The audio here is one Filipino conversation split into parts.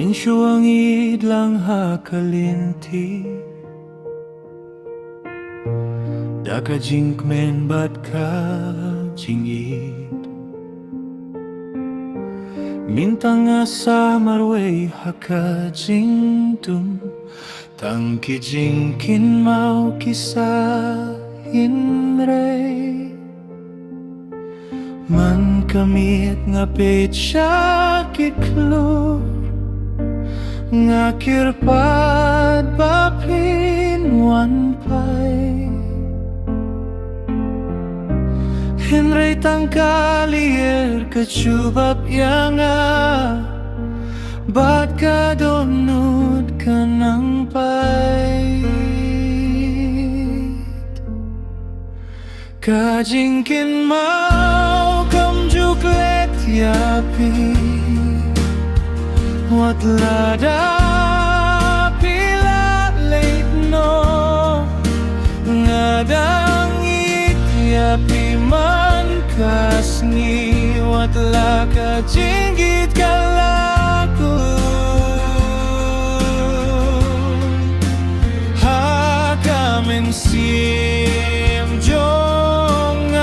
Insyuangid lang hakalinti Daka jinkmen bat ka jingit Mintang asa marway haka jingtum Tangki jingkin mau kisah inray Man kamit nga petsa kiklo Nga kirpad bapin wanpay Henry tangkalier kecubap yanga Bat ka donut ka ng pay Kajingkin mau kamjuklet yapi Wat lada pila late no Ngadang yapi man kasni Wat la kajingit kalaku Hakamin sim jong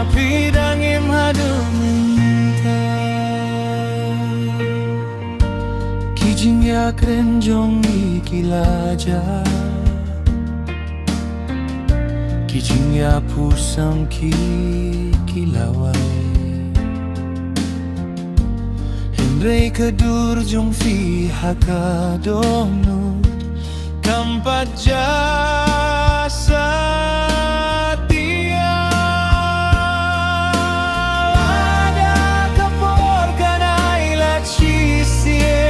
pidangim haduminta Kijing yakren jong ikilaja Kijing ya pusang kikilaway Henry kadur jong fi hakadonut Kampat jasa dia Ada kapor kanay la chisien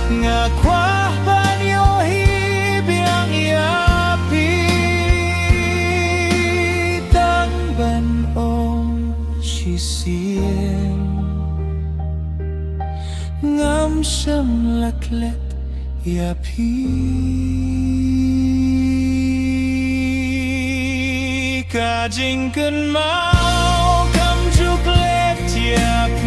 Ngakwah banyo hibiang yapi Tang banong chisien Ngam siyam laklet yapi Kajingken mau kamjuklet yapi